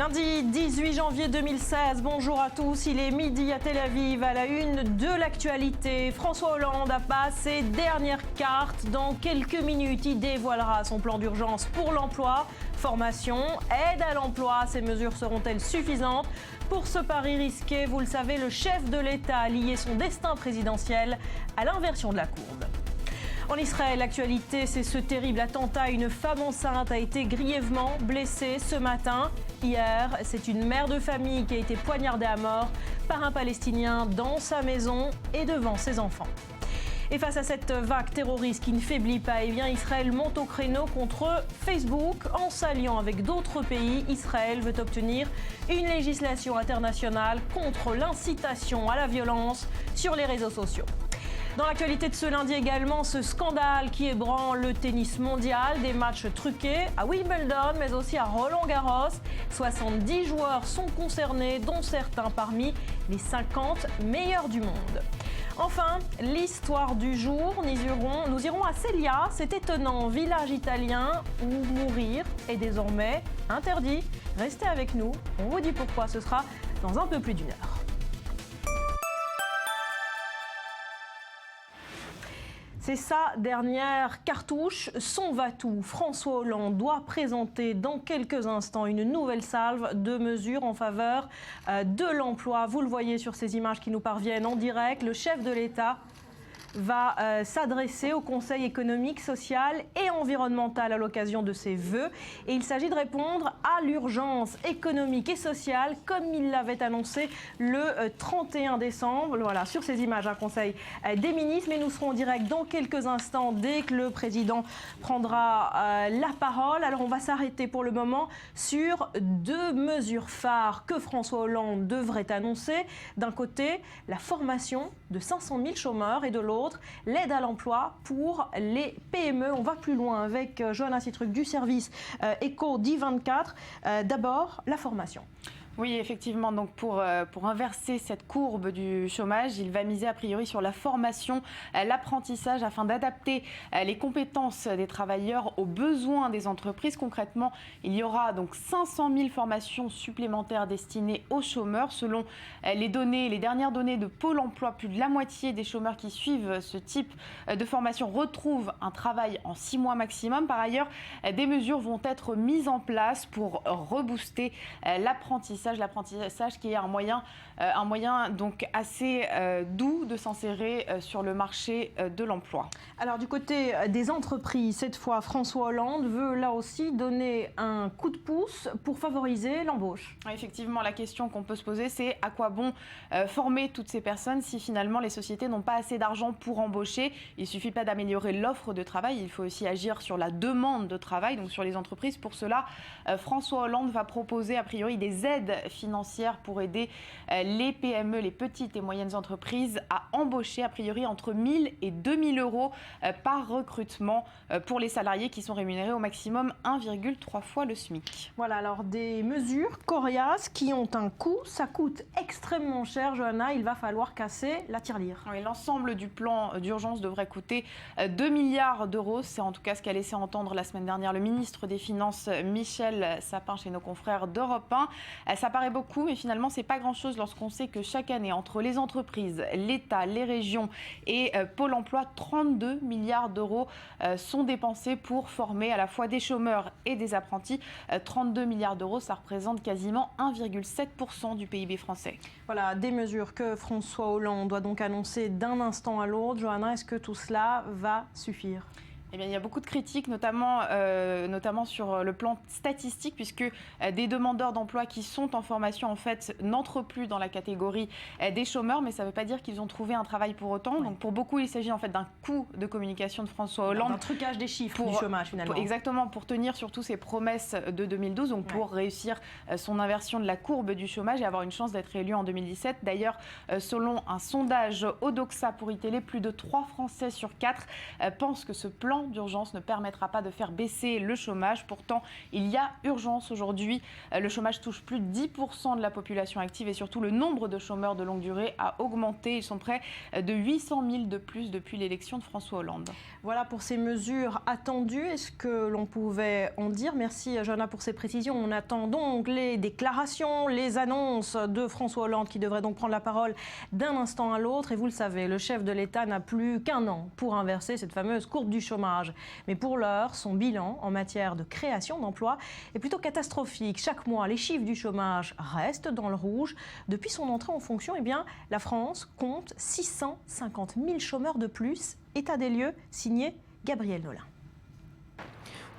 Lundi 18 janvier 2016, bonjour à tous, il est midi à Tel Aviv, à la une de l'actualité. François Hollande a passé ses dernières cartes. Dans quelques minutes, il dévoilera son plan d'urgence pour l'emploi, formation, aide à l'emploi. Ces mesures seront-elles suffisantes? Pour ce pari risqué, vous le savez, le chef de l'État a lié son destin présidentiel à l'inversion de la courbe. En Israël, l'actualité, c'est ce terrible attentat. Une femme enceinte a été grièvement blessée ce matin. Hier, c'est une mère de famille qui a été poignardée à mort par un Palestinien dans sa maison et devant ses enfants. Et face à cette vague terroriste qui ne faiblit pas, eh bien Israël monte au créneau contre Facebook. En s'alliant avec d'autres pays, Israël veut obtenir une législation internationale contre l'incitation à la violence sur les réseaux sociaux. Dans l'actualité de ce lundi également, ce scandale qui ébranle le tennis mondial, des matchs truqués à Wimbledon mais aussi à Roland-Garros. 70 joueurs sont concernés, dont certains parmi les 50 meilleurs du monde. Enfin, l'histoire du jour, nous irons à Ceglia, cet étonnant village italien où mourir est désormais interdit. Restez avec nous, on vous dit pourquoi, ce sera dans un peu plus d'une heure. C'est sa dernière cartouche, son va-tout. François Hollande doit présenter dans quelques instants une nouvelle salve de mesures en faveur de l'emploi. Vous le voyez sur ces images qui nous parviennent en direct. Le chef de l'État va s'adresser au Conseil économique, social et environnemental à l'occasion de ses vœux. Et il s'agit de répondre à l'urgence économique et sociale comme il l'avait annoncé le 31 décembre. Voilà, sur ces images, un Conseil des ministres. Mais nous serons en direct dans quelques instants dès que le président prendra la parole. Alors on va s'arrêter pour le moment sur deux mesures phares que François Hollande devrait annoncer. D'un côté, la formation de 500 000 chômeurs et de l'autre, l'aide à l'emploi pour les PME. On va plus loin avec Johanna Citruc du service Éco d'I24. D'abord, la formation. Oui, effectivement, donc pour inverser cette courbe du chômage, il va miser a priori sur la formation, l'apprentissage afin d'adapter les compétences des travailleurs aux besoins des entreprises. Concrètement, il y aura donc 500 000 formations supplémentaires destinées aux chômeurs. Selon les dernières données de Pôle emploi, plus de la moitié des chômeurs qui suivent ce type de formation retrouvent un travail en 6 mois maximum. Par ailleurs, des mesures vont être mises en place pour rebooster l'apprentissage qui est un moyen donc assez doux de s'insérer sur le marché de l'emploi. Alors du côté des entreprises, cette fois François Hollande veut là aussi donner un coup de pouce pour favoriser l'embauche. Effectivement, la question qu'on peut se poser, c'est à quoi bon former toutes ces personnes si finalement les sociétés n'ont pas assez d'argent pour embaucher. Il ne suffit pas d'améliorer l'offre de travail, il faut aussi agir sur la demande de travail, donc sur les entreprises. Pour cela, François Hollande va proposer a priori des aides financières pour aider les PME, les petites et moyennes entreprises à embaucher a priori entre 1 000 et 2 000 euros par recrutement pour les salariés qui sont rémunérés au maximum 1,3 fois le SMIC. Voilà, alors des mesures coriaces qui ont un coût, ça coûte extrêmement cher, Johanna, il va falloir casser la tirelire. Oui, l'ensemble du plan d'urgence devrait coûter 2 milliards d'euros, c'est en tout cas ce qu'a laissé entendre la semaine dernière le ministre des Finances Michel Sapin chez nos confrères d'Europe 1. Ça paraît beaucoup, mais finalement, c'est pas grand-chose lorsqu'on sait que chaque année, entre les entreprises, l'État, les régions et Pôle emploi, 32 milliards d'euros sont dépensés pour former à la fois des chômeurs et des apprentis. 32 milliards d'euros, ça représente quasiment 1,7% du PIB français. Voilà, des mesures que François Hollande doit donc annoncer d'un instant à l'autre. Johanna, est-ce que tout cela va suffire ? Eh bien, il y a beaucoup de critiques, notamment sur le plan statistique, puisque des demandeurs d'emploi qui sont en formation, en fait, n'entrent plus dans la catégorie des chômeurs, mais ça ne veut pas dire qu'ils ont trouvé un travail pour autant. Ouais. Donc, pour beaucoup, il s'agit en fait d'un coup de communication de François Hollande. Un trucage des chiffres du chômage, finalement. Exactement, pour tenir surtout ses promesses de 2012, donc pour réussir son inversion de la courbe du chômage et avoir une chance d'être élu en 2017. D'ailleurs, selon un sondage Odoxa pour iTélé, plus de 3 Français sur 4 pensent que ce plan plan d'urgence ne permettra pas de faire baisser le chômage. Pourtant, il y a urgence aujourd'hui. Le chômage touche plus de 10% de la population active et surtout le nombre de chômeurs de longue durée a augmenté. Ils sont près de 800 000 de plus depuis l'élection de François Hollande. Voilà pour ces mesures attendues. Est-ce que l'on pouvait en dire? Merci Johanna pour ces précisions. On attend donc les déclarations, les annonces de François Hollande qui devrait donc prendre la parole d'un instant à l'autre. Et vous le savez, le chef de l'État n'a plus qu'un an pour inverser cette fameuse courbe du chômage. Mais pour l'heure, son bilan en matière de création d'emplois est plutôt catastrophique. Chaque mois, les chiffres du chômage restent dans le rouge. Depuis son entrée en fonction, eh bien, la France compte 650 000 chômeurs de plus. État des lieux, signé Gabriel Nolin.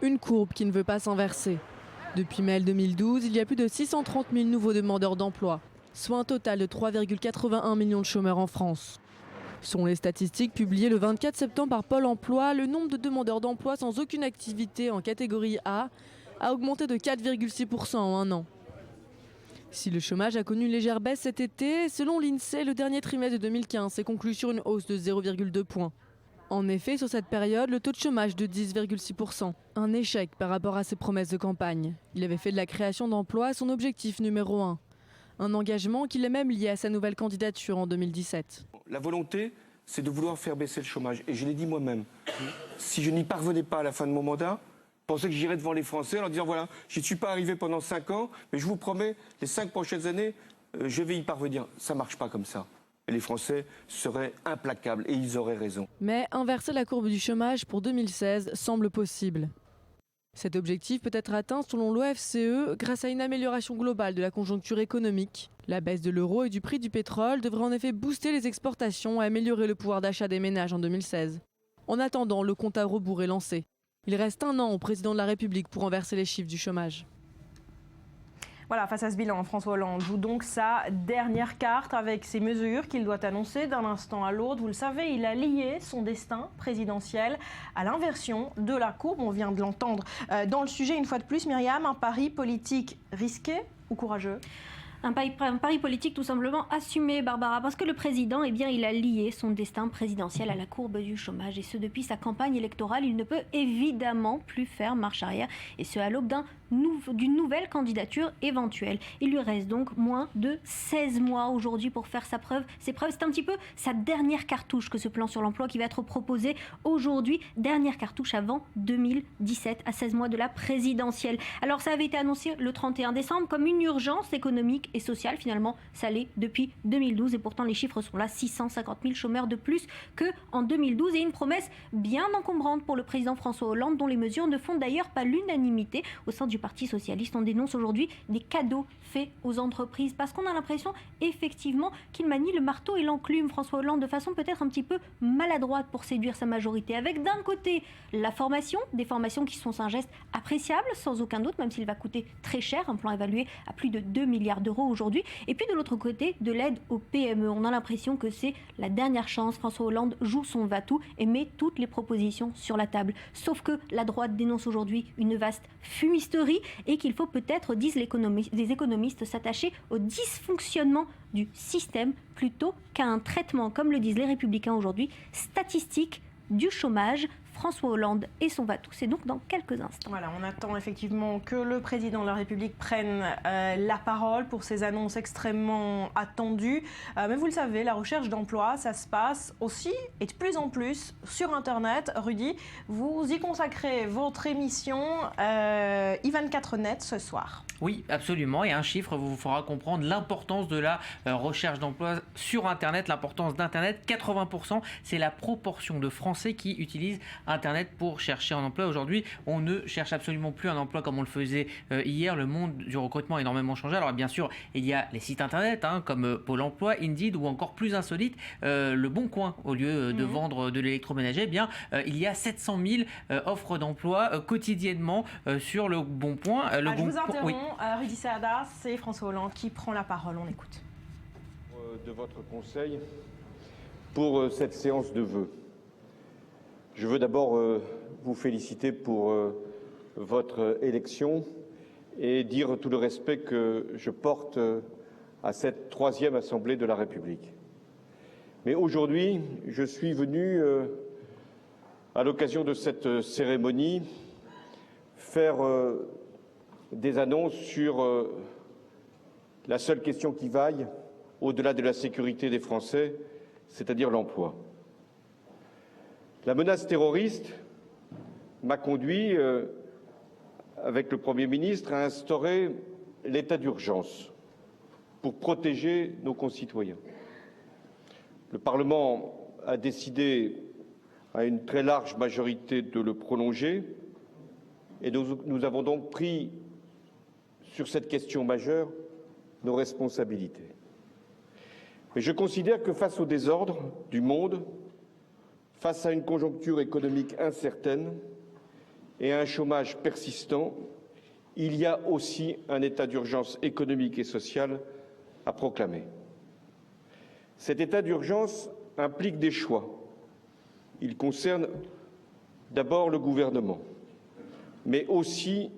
Une courbe qui ne veut pas s'inverser. Depuis mai 2012, il y a plus de 630 000 nouveaux demandeurs d'emploi, soit un total de 3,81 millions de chômeurs en France. Selon les statistiques publiées le 24 septembre par Pôle emploi, le nombre de demandeurs d'emploi sans aucune activité en catégorie A a augmenté de 4,6% en un an. Si le chômage a connu une légère baisse cet été, selon l'INSEE, le dernier trimestre de 2015 s'est conclu sur une hausse de 0,2 points. En effet, sur cette période, le taux de chômage de 10,6%. Un échec par rapport à ses promesses de campagne. Il avait fait de la création d'emplois son objectif numéro 1. Un engagement qu'il est même lié à sa nouvelle candidature en 2017. La volonté, c'est de vouloir faire baisser le chômage. Et je l'ai dit moi-même. Si je n'y parvenais pas à la fin de mon mandat, je pensais que j'irais devant les Français en leur disant voilà, je n'y suis pas arrivé pendant 5 ans, mais je vous promets, les 5 prochaines années, je vais y parvenir. Ça ne marche pas comme ça. Et les Français seraient implacables et ils auraient raison. Mais inverser la courbe du chômage pour 2016 semble possible. Cet objectif peut être atteint selon l'OFCE grâce à une amélioration globale de la conjoncture économique. La baisse de l'euro et du prix du pétrole devrait en effet booster les exportations et améliorer le pouvoir d'achat des ménages en 2016. En attendant, le compte à rebours est lancé. Il reste un an au président de la République pour renverser les chiffres du chômage. Voilà, face à ce bilan, François Hollande joue donc sa dernière carte avec ces mesures qu'il doit annoncer d'un instant à l'autre. Vous le savez, il a lié son destin présidentiel à l'inversion de la courbe. On vient de l'entendre dans le sujet une fois de plus. Myriam, un pari politique risqué ou courageux ? Un pari politique tout simplement assumé, Barbara, parce que le président, eh bien, il a lié son destin présidentiel à la courbe du chômage. Et ce, depuis sa campagne électorale, il ne peut évidemment plus faire marche arrière. Et ce, à l'aube d'une nouvelle candidature éventuelle. Il lui reste donc moins de 16 mois aujourd'hui pour faire ses preuves. C'est un petit peu sa dernière cartouche que ce plan sur l'emploi qui va être proposé aujourd'hui. Dernière cartouche avant 2017, à 16 mois de la présidentielle. Alors ça avait été annoncé le 31 décembre comme une urgence économique et sociale. Finalement, ça l'est depuis 2012 et pourtant les chiffres sont là, 650 000 chômeurs de plus qu'en 2012 et une promesse bien encombrante pour le président François Hollande dont les mesures ne font d'ailleurs pas l'unanimité au sein du Parti socialiste. On dénonce aujourd'hui des cadeaux faits aux entreprises parce qu'on a l'impression effectivement qu'il manie le marteau et l'enclume, François Hollande, de façon peut-être un petit peu maladroite pour séduire sa majorité, avec d'un côté la formation, des formations qui sont un geste appréciable sans aucun doute, même s'il va coûter très cher, un plan évalué à plus de 2 milliards d'euros aujourd'hui, et puis de l'autre côté de l'aide aux PME. On a l'impression que c'est la dernière chance. François Hollande joue son va-tout et met toutes les propositions sur la table. Sauf que la droite dénonce aujourd'hui une vaste fumisterie et qu'il faut peut-être, disent les économistes, s'attacher au dysfonctionnement du système plutôt qu'à un traitement, comme le disent les Républicains aujourd'hui, statistique du chômage. François Hollande et son va-tout. C'est donc dans quelques instants. Voilà, on attend effectivement que le président de la République prenne la parole pour ces annonces extrêmement attendues. Mais vous le savez, la recherche d'emploi, ça se passe aussi et de plus en plus sur Internet. Rudy, vous y consacrez votre émission I24Net ce soir. Oui, absolument. Et un chiffre vous fera comprendre l'importance de la recherche d'emploi sur Internet, l'importance d'Internet. 80%, c'est la proportion de Français qui utilisent Internet pour chercher un emploi. Aujourd'hui, on ne cherche absolument plus un emploi comme on le faisait hier. Le monde du recrutement a énormément changé. Alors bien sûr, il y a les sites Internet comme Pôle emploi, Indeed ou encore plus insolite, Le Bon Coin. Au lieu de vendre de l'électroménager, il y a 700 000 offres d'emploi quotidiennement sur Le Bon Coin. Je vous interromps, Rudy Saada, c'est François Hollande qui prend la parole. On écoute. De votre conseil pour cette séance de vœux. Je veux d'abord vous féliciter pour votre élection et dire tout le respect que je porte à cette 3e Assemblée de la République. Mais aujourd'hui, je suis venu à l'occasion de cette cérémonie, faire des annonces sur la seule question qui vaille, au-delà de la sécurité des Français, c'est-à-dire l'emploi. La menace terroriste m'a conduit, avec le Premier ministre, à instaurer l'état d'urgence pour protéger nos concitoyens. Le Parlement a décidé à une très large majorité de le prolonger et nous avons donc pris sur cette question majeure nos responsabilités. Mais je considère que face au désordre du monde, face à une conjoncture économique incertaine et à un chômage persistant, il y a aussi un état d'urgence économique et social à proclamer. Cet état d'urgence implique des choix. Il concerne d'abord le gouvernement, mais aussi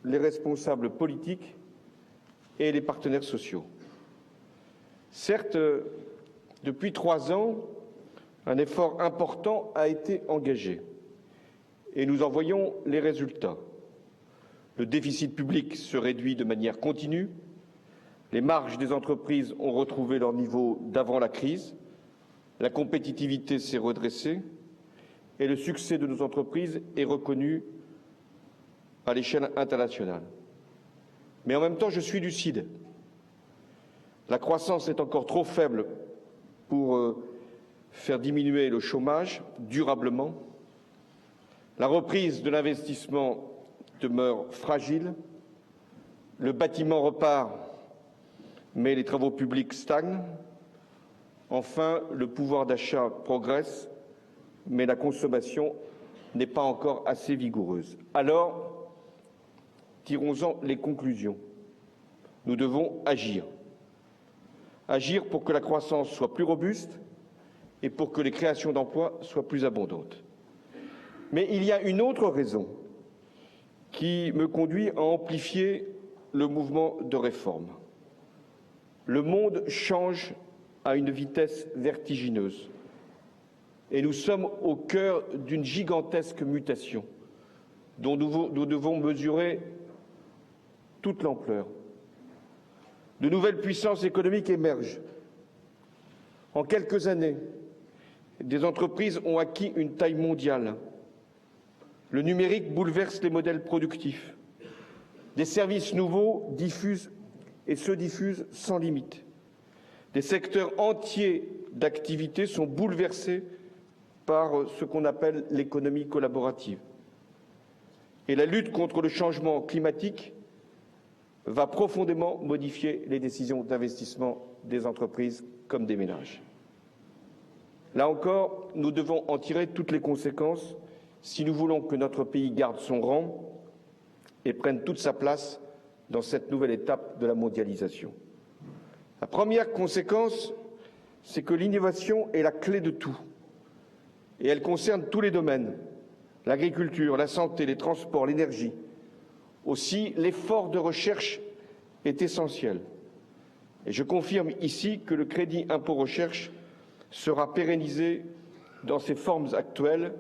les responsables politiques et les partenaires sociaux. Certes, depuis 3 ans, un effort important a été engagé et nous en voyons les résultats. Le déficit public se réduit de manière continue, les marges des entreprises ont retrouvé leur niveau d'avant la crise, la compétitivité s'est redressée et le succès de nos entreprises est reconnu à l'échelle internationale. Mais en même temps, je suis lucide. La croissance est encore trop faible pour faire diminuer le chômage durablement. La reprise de l'investissement demeure fragile. Le bâtiment repart, mais les travaux publics stagnent. Enfin, le pouvoir d'achat progresse, mais la consommation n'est pas encore assez vigoureuse. Alors, tirons-en les conclusions. Nous devons agir. Agir pour que la croissance soit plus robuste et pour que les créations d'emplois soient plus abondantes. Mais il y a une autre raison qui me conduit à amplifier le mouvement de réforme. Le monde change à une vitesse vertigineuse et nous sommes au cœur d'une gigantesque mutation dont nous devons mesurer toute l'ampleur. De nouvelles puissances économiques émergent. En quelques années, des entreprises ont acquis une taille mondiale. Le numérique bouleverse les modèles productifs. Des services nouveaux diffusent et se diffusent sans limite. Des secteurs entiers d'activité sont bouleversés par ce qu'on appelle l'économie collaborative. Et la lutte contre le changement climatique va profondément modifier les décisions d'investissement des entreprises comme des ménages. Là encore, nous devons en tirer toutes les conséquences si nous voulons que notre pays garde son rang et prenne toute sa place dans cette nouvelle étape de la mondialisation. La première conséquence, c'est que l'innovation est la clé de tout. Et elle concerne tous les domaines, l'agriculture, la santé, les transports, l'énergie. Aussi, l'effort de recherche est essentiel. Et je confirme ici que le crédit impôt recherche sera pérennisé dans ses formes actuelles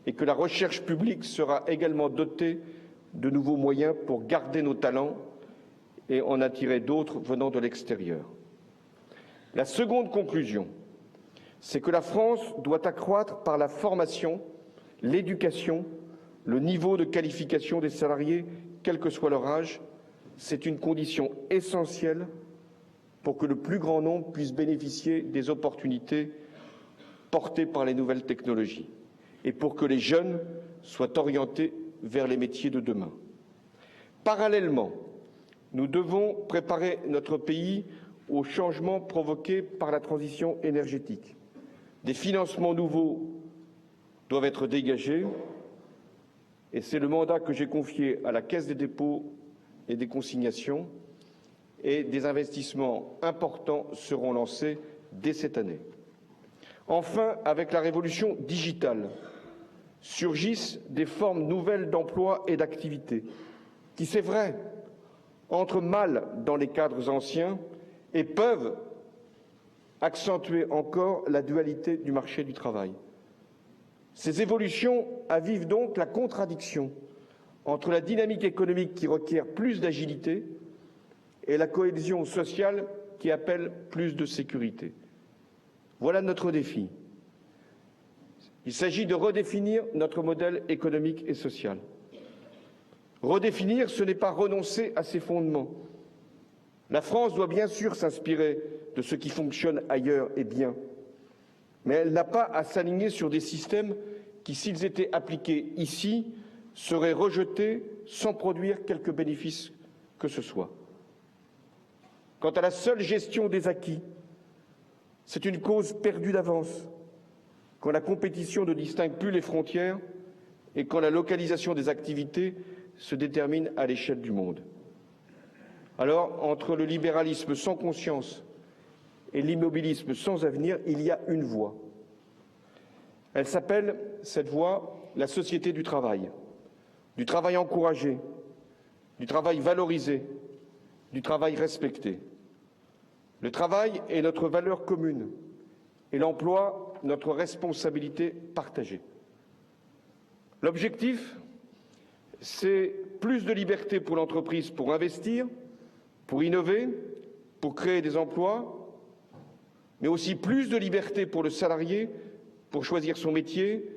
et que la recherche publique sera également dotée de nouveaux moyens pour garder nos talents et en attirer d'autres venant de l'extérieur. La seconde conclusion, c'est que la France doit accroître par la formation, l'éducation, le niveau de qualification des salariés, quel que soit leur âge. C'est une condition essentielle pour que le plus grand nombre puisse bénéficier des opportunités portées par les nouvelles technologies et pour que les jeunes soient orientés vers les métiers de demain. Parallèlement, nous devons préparer notre pays aux changements provoqués par la transition énergétique. Des financements nouveaux doivent être dégagés et c'est le mandat que j'ai confié à la Caisse des dépôts et des consignations et des investissements importants seront lancés dès cette année. Enfin, avec la révolution digitale, surgissent des formes nouvelles d'emploi et d'activité qui, c'est vrai, entrent mal dans les cadres anciens et peuvent accentuer encore la dualité du marché du travail. Ces évolutions avivent donc la contradiction entre la dynamique économique qui requiert plus d'agilité et la cohésion sociale qui appelle plus de sécurité. Voilà notre défi. Il s'agit de redéfinir notre modèle économique et social. Redéfinir, ce n'est pas renoncer à ses fondements. La France doit bien sûr s'inspirer de ce qui fonctionne ailleurs et bien, mais elle n'a pas à s'aligner sur des systèmes qui, s'ils étaient appliqués ici, seraient rejetés sans produire quelque bénéfice que ce soit. Quant à la seule gestion des acquis, c'est une cause perdue d'avance, quand la compétition ne distingue plus les frontières et quand la localisation des activités se détermine à l'échelle du monde. Alors, entre le libéralisme sans conscience et l'immobilisme sans avenir, il y a une voie. Elle s'appelle, cette voie, la société du travail encouragé, du travail valorisé, du travail respecté. Le travail est notre valeur commune et l'emploi notre responsabilité partagée. L'objectif, c'est plus de liberté pour l'entreprise pour investir, pour innover, pour créer des emplois, mais aussi plus de liberté pour le salarié pour choisir son métier,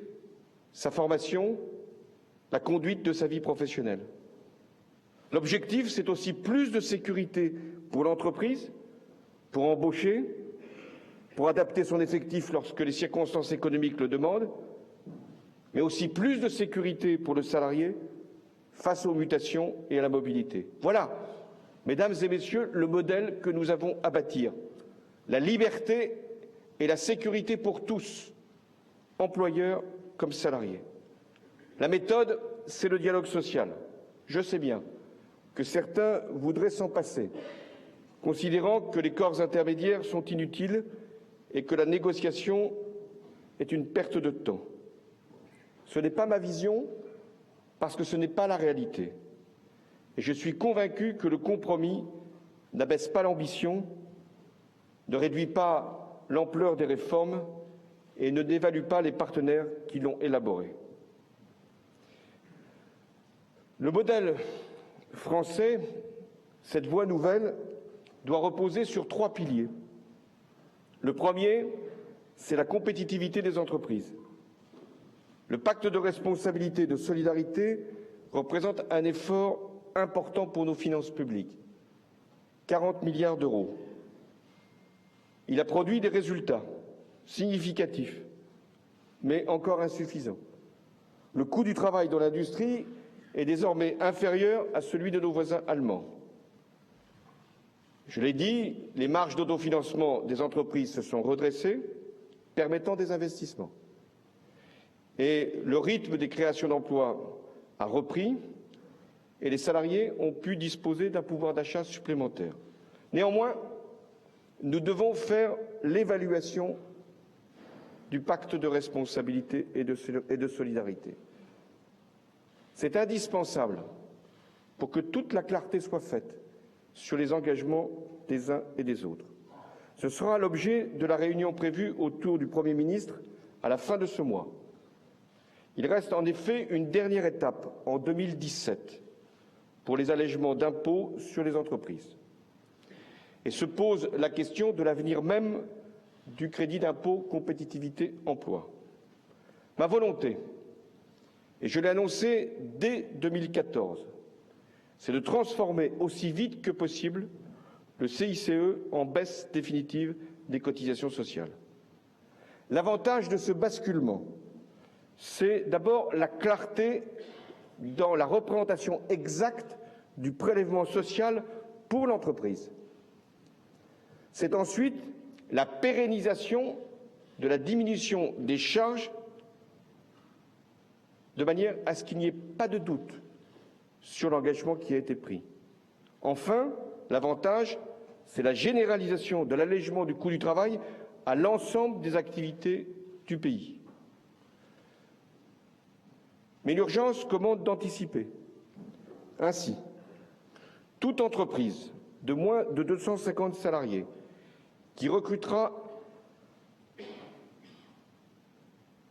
sa formation, la conduite de sa vie professionnelle. L'objectif, c'est aussi plus de sécurité pour l'entreprise, pour embaucher, pour adapter son effectif lorsque les circonstances économiques le demandent, mais aussi plus de sécurité pour le salarié face aux mutations et à la mobilité. Voilà, mesdames et messieurs, le modèle que nous avons à bâtir. La liberté et la sécurité pour tous, employeurs comme salariés. La méthode, c'est le dialogue social. Je sais bien que certains voudraient s'en passer, considérant que les corps intermédiaires sont inutiles et que la négociation est une perte de temps. Ce n'est pas ma vision parce que ce n'est pas la réalité. Et je suis convaincu que le compromis n'abaisse pas l'ambition, ne réduit pas l'ampleur des réformes et ne dévalue pas les partenaires qui l'ont élaboré. Le modèle français, cette voie nouvelle, doit reposer sur 3 piliers. Le premier, c'est la compétitivité des entreprises. Le pacte de responsabilité et de solidarité représente un effort important pour nos finances publiques, 40 milliards d'euros. Il a produit des résultats significatifs, mais encore insuffisants. Le coût du travail dans l'industrie est désormais inférieur à celui de nos voisins allemands. Je l'ai dit, les marges d'autofinancement des entreprises se sont redressées, permettant des investissements. Et le rythme des créations d'emplois a repris et les salariés ont pu disposer d'un pouvoir d'achat supplémentaire. Néanmoins, nous devons faire l'évaluation du pacte de responsabilité et de solidarité. C'est indispensable pour que toute la clarté soit faite sur les engagements des uns et des autres. Ce sera l'objet de la réunion prévue autour du Premier ministre à la fin de ce mois. Il reste en effet une dernière étape en 2017 pour les allègements d'impôts sur les entreprises. Et se pose la question de l'avenir même du crédit d'impôt compétitivité emploi. Ma volonté, et je l'ai annoncé dès 2014, c'est de transformer aussi vite que possible le CICE en baisse définitive des cotisations sociales. L'avantage de ce basculement, c'est d'abord la clarté dans la représentation exacte du prélèvement social pour l'entreprise. C'est ensuite la pérennisation de la diminution des charges de manière à ce qu'il n'y ait pas de doute sur l'engagement qui a été pris. Enfin, l'avantage, c'est la généralisation de l'allègement du coût du travail à l'ensemble des activités du pays. Mais l'urgence commande d'anticiper. Ainsi, toute entreprise de moins de 250 salariés qui recrutera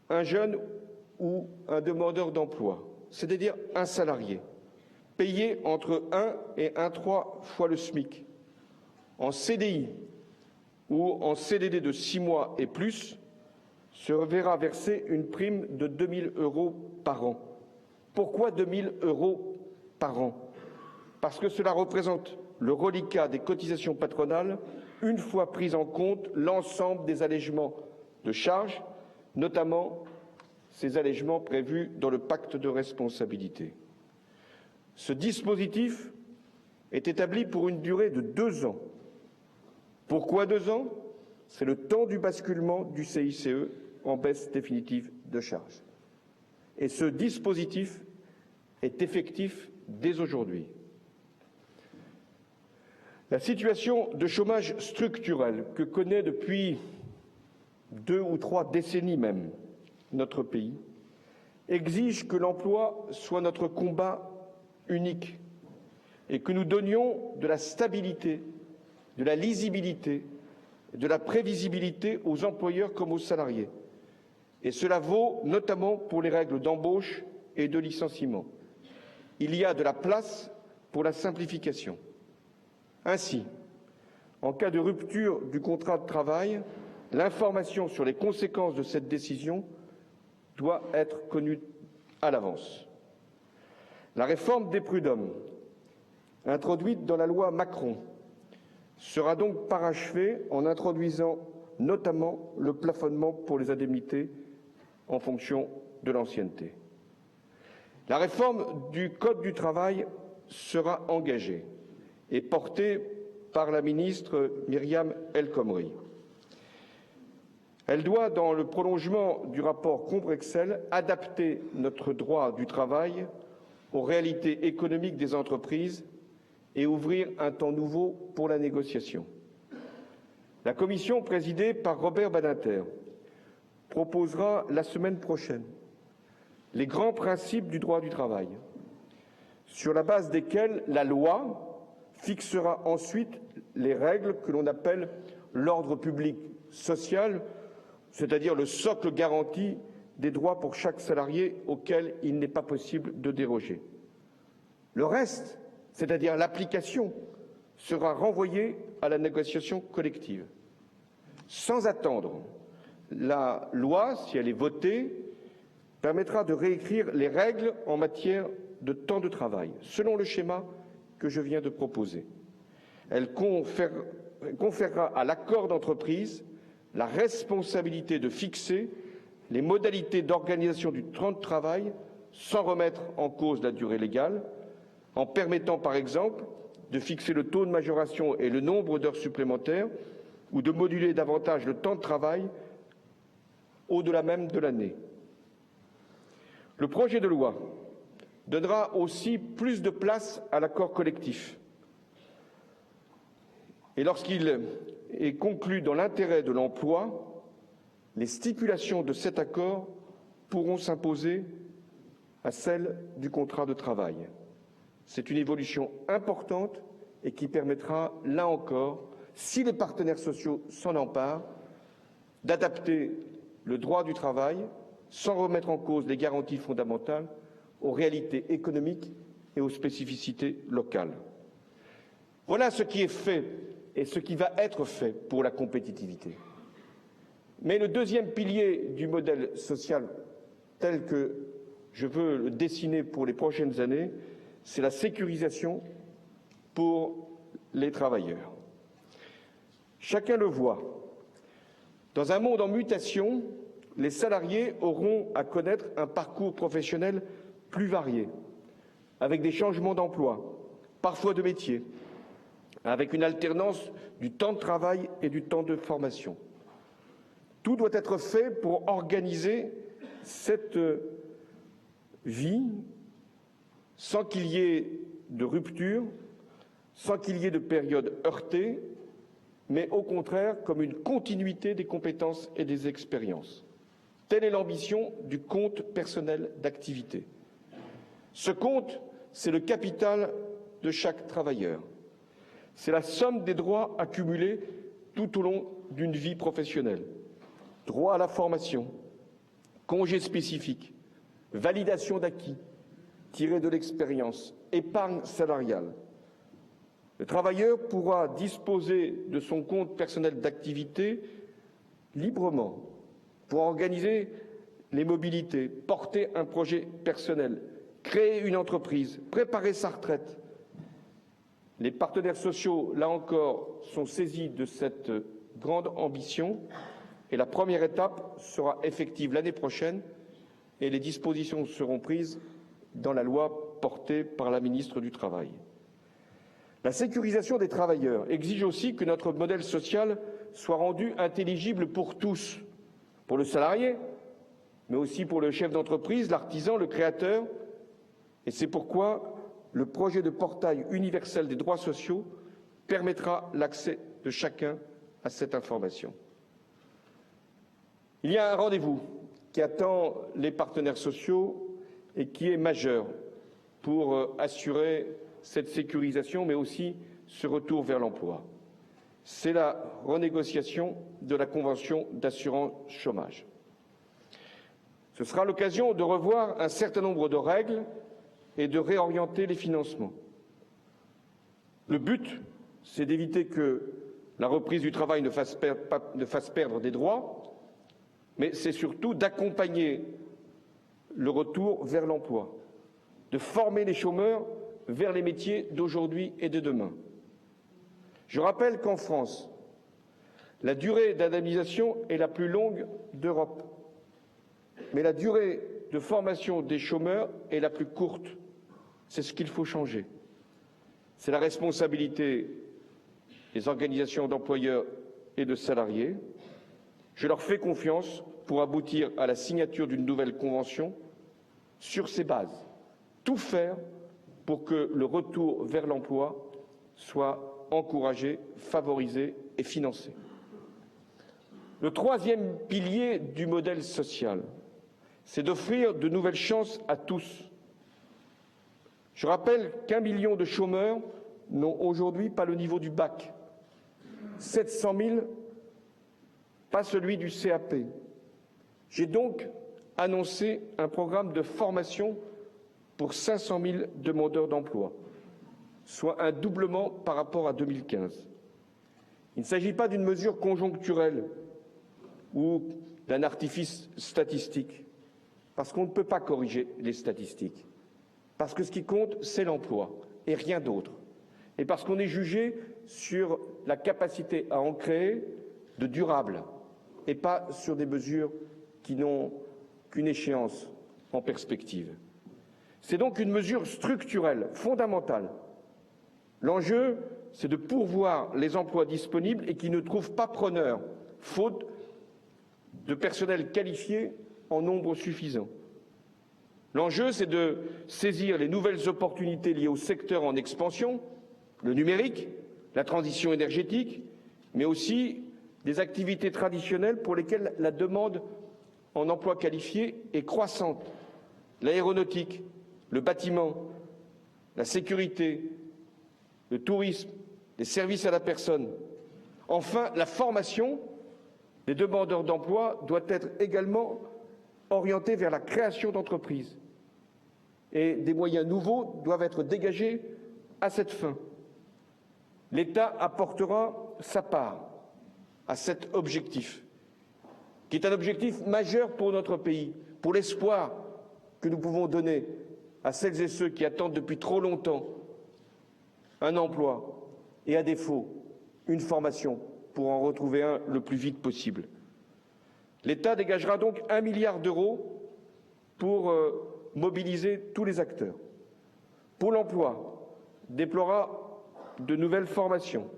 un jeune ou un demandeur d'emploi, c'est-à-dire un salarié, payé entre 1 et 1,3 fois le SMIC, en CDI ou en CDD de 6 mois et plus, se verra verser une prime de 2 000 € par an. Pourquoi 2 000 € par an? Parce que cela représente le reliquat des cotisations patronales une fois pris en compte l'ensemble des allègements de charges, notamment ces allègements prévus dans le pacte de responsabilité. Ce dispositif est établi pour une durée de 2 ans. Pourquoi 2 ans? C'est le temps du basculement du CICE en baisse définitive de charges. Et ce dispositif est effectif dès aujourd'hui. La situation de chômage structurel que connaît depuis 2 ou 3 décennies même notre pays exige que l'emploi soit notre combat unique et que nous donnions de la stabilité, de la lisibilité, de la prévisibilité aux employeurs comme aux salariés. Et cela vaut notamment pour les règles d'embauche et de licenciement. Il y a de la place pour la simplification. Ainsi, en cas de rupture du contrat de travail, l'information sur les conséquences de cette décision doit être connue à l'avance. La réforme des prud'hommes, introduite dans la loi Macron, sera donc parachevée en introduisant notamment le plafonnement pour les indemnités en fonction de l'ancienneté. La réforme du Code du travail sera engagée et portée par la ministre Myriam El Khomri. Elle doit, dans le prolongement du rapport Combrexel, adapter notre droit du travail aux réalités économiques des entreprises et ouvrir un temps nouveau pour la négociation. La commission présidée par Robert Badinter proposera la semaine prochaine les grands principes du droit du travail, sur la base desquels la loi fixera ensuite les règles que l'on appelle l'ordre public social, c'est-à-dire le socle garanti des droits pour chaque salarié auquel il n'est pas possible de déroger. Le reste, c'est-à-dire l'application, sera renvoyé à la négociation collective. Sans attendre, la loi, si elle est votée, permettra de réécrire les règles en matière de temps de travail, selon le schéma que je viens de proposer. Elle conférera à l'accord d'entreprise la responsabilité de fixer les modalités d'organisation du temps de travail sans remettre en cause la durée légale, en permettant par exemple de fixer le taux de majoration et le nombre d'heures supplémentaires ou de moduler davantage le temps de travail au-delà même de l'année. Le projet de loi donnera aussi plus de place à l'accord collectif. Et lorsqu'il est conclu dans l'intérêt de l'emploi, les stipulations de cet accord pourront s'imposer à celles du contrat de travail. C'est une évolution importante et qui permettra, là encore, si les partenaires sociaux s'en emparent, d'adapter le droit du travail sans remettre en cause les garanties fondamentales aux réalités économiques et aux spécificités locales. Voilà ce qui est fait et ce qui va être fait pour la compétitivité. Mais le deuxième pilier du modèle social tel que je veux le dessiner pour les prochaines années, c'est la sécurisation pour les travailleurs. Chacun le voit. Dans un monde en mutation, les salariés auront à connaître un parcours professionnel plus varié, avec des changements d'emploi, parfois de métier, avec une alternance du temps de travail et du temps de formation. Tout doit être fait pour organiser cette vie sans qu'il y ait de rupture, sans qu'il y ait de période heurtée, mais au contraire comme une continuité des compétences et des expériences. Telle est l'ambition du compte personnel d'activité. Ce compte, c'est le capital de chaque travailleur. C'est la somme des droits accumulés tout au long d'une vie professionnelle. Droit à la formation, congés spécifiques, validation d'acquis tirés de l'expérience, épargne salariale. Le travailleur pourra disposer de son compte personnel d'activité librement pour organiser les mobilités, porter un projet personnel, créer une entreprise, préparer sa retraite. Les partenaires sociaux, là encore, sont saisis de cette grande ambition et la première étape sera effective l'année prochaine et les dispositions seront prises dans la loi portée par la ministre du Travail. La sécurisation des travailleurs exige aussi que notre modèle social soit rendu intelligible pour tous, pour le salarié, mais aussi pour le chef d'entreprise, l'artisan, le créateur. Et c'est pourquoi le projet de portail universel des droits sociaux permettra l'accès de chacun à cette information. Il y a un rendez-vous qui attend les partenaires sociaux et qui est majeur pour assurer cette sécurisation, mais aussi ce retour vers l'emploi. C'est la renégociation de la convention d'assurance chômage. Ce sera l'occasion de revoir un certain nombre de règles et de réorienter les financements. Le but, c'est d'éviter que la reprise du travail ne fasse perdre des droits, mais c'est surtout d'accompagner le retour vers l'emploi, de former les chômeurs vers les métiers d'aujourd'hui et de demain. Je rappelle qu'en France, la durée d'indemnisation est la plus longue d'Europe, mais la durée de formation des chômeurs est la plus courte. C'est ce qu'il faut changer. C'est la responsabilité des organisations d'employeurs et de salariés. Je leur fais confiance pour aboutir à la signature d'une nouvelle convention sur ces bases. Tout faire pour que le retour vers l'emploi soit encouragé, favorisé et financé. Le troisième pilier du modèle social, c'est d'offrir de nouvelles chances à tous. Je rappelle qu'1 million de chômeurs n'ont aujourd'hui pas le niveau du bac. 700 000, pas celui du CAP. J'ai donc annoncé un programme de formation pour 500 000 demandeurs d'emploi, soit un doublement par rapport à 2015. Il ne s'agit pas d'une mesure conjoncturelle ou d'un artifice statistique, parce qu'on ne peut pas corriger les statistiques, parce que ce qui compte, c'est l'emploi et rien d'autre, et parce qu'on est jugé sur la capacité à en créer de durable et pas sur des mesures qui n'ont qu'une échéance en perspective. C'est donc une mesure structurelle, fondamentale. L'enjeu, c'est de pourvoir les emplois disponibles et qui ne trouvent pas preneur, faute de personnel qualifié en nombre suffisant. L'enjeu, c'est de saisir les nouvelles opportunités liées au secteur en expansion, le numérique, la transition énergétique, mais aussi des activités traditionnelles pour lesquelles la demande en emploi qualifié est croissante. L'aéronautique, le bâtiment, la sécurité, le tourisme, les services à la personne. Enfin, la formation des demandeurs d'emploi doit être également orientée vers la création d'entreprises. Et des moyens nouveaux doivent être dégagés à cette fin. L'État apportera sa part à cet objectif, qui est un objectif majeur pour notre pays, pour l'espoir que nous pouvons donner à celles et ceux qui attendent depuis trop longtemps un emploi et, à défaut, une formation pour en retrouver un le plus vite possible. L'État dégagera donc 1 milliard d'euros pour mobiliser tous les acteurs. Pôle emploi déploiera de nouvelles formations.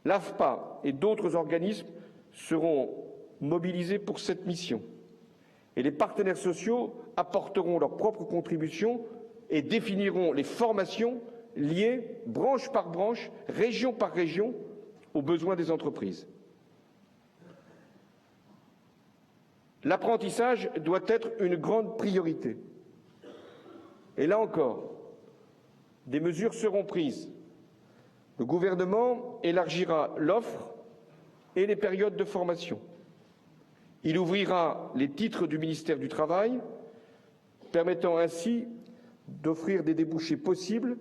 L'AFPA et d'autres organismes seront mobilisés pour cette mission. Et les partenaires sociaux apporteront leur propre contribution et définiront les formations liées, branche par branche, région par région, aux besoins des entreprises. L'apprentissage doit être une grande priorité. Et là encore, des mesures seront prises. Le gouvernement élargira l'offre et les périodes de formation. Il ouvrira les titres du ministère du Travail permettant ainsi d'offrir des débouchés possibles,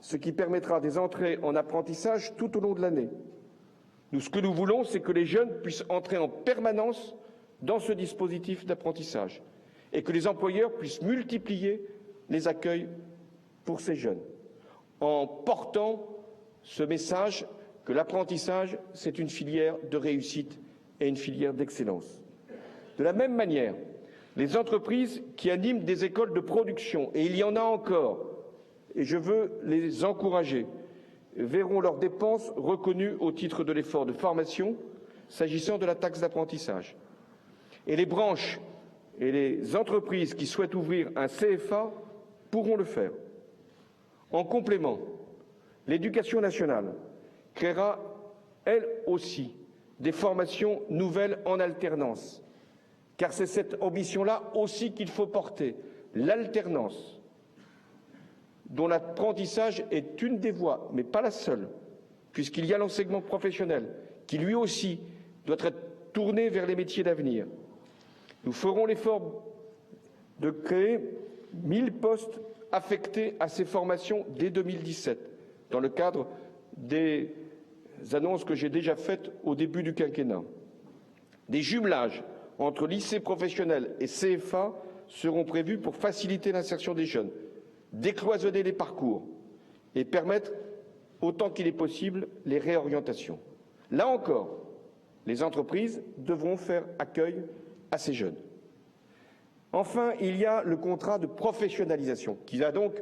ce qui permettra des entrées en apprentissage tout au long de l'année. Ce que nous voulons, c'est que les jeunes puissent entrer en permanence dans ce dispositif d'apprentissage et que les employeurs puissent multiplier les accueils pour ces jeunes, en portant ce message que l'apprentissage, c'est une filière de réussite et une filière d'excellence. De la même manière, les entreprises qui animent des écoles de production, et il y en a encore, et je veux les encourager, verront leurs dépenses reconnues au titre de l'effort de formation s'agissant de la taxe d'apprentissage. Et les branches et les entreprises qui souhaitent ouvrir un CFA pourront le faire. En complément, l'Éducation nationale créera, elle aussi, des formations nouvelles en alternance, car c'est cette ambition-là aussi qu'il faut porter, l'alternance, dont l'apprentissage est une des voies, mais pas la seule, puisqu'il y a l'enseignement professionnel, qui lui aussi doit être tourné vers les métiers d'avenir. Nous ferons l'effort de créer 1000 postes affectés à ces formations dès 2017, dans le cadre des annonces que j'ai déjà faites au début du quinquennat. Des jumelages entre lycées professionnels et CFA seront prévus pour faciliter l'insertion des jeunes, décloisonner les parcours et permettre, autant qu'il est possible, les réorientations. Là encore, les entreprises devront faire accueil à ces jeunes. Enfin, il y a le contrat de professionnalisation qui va donc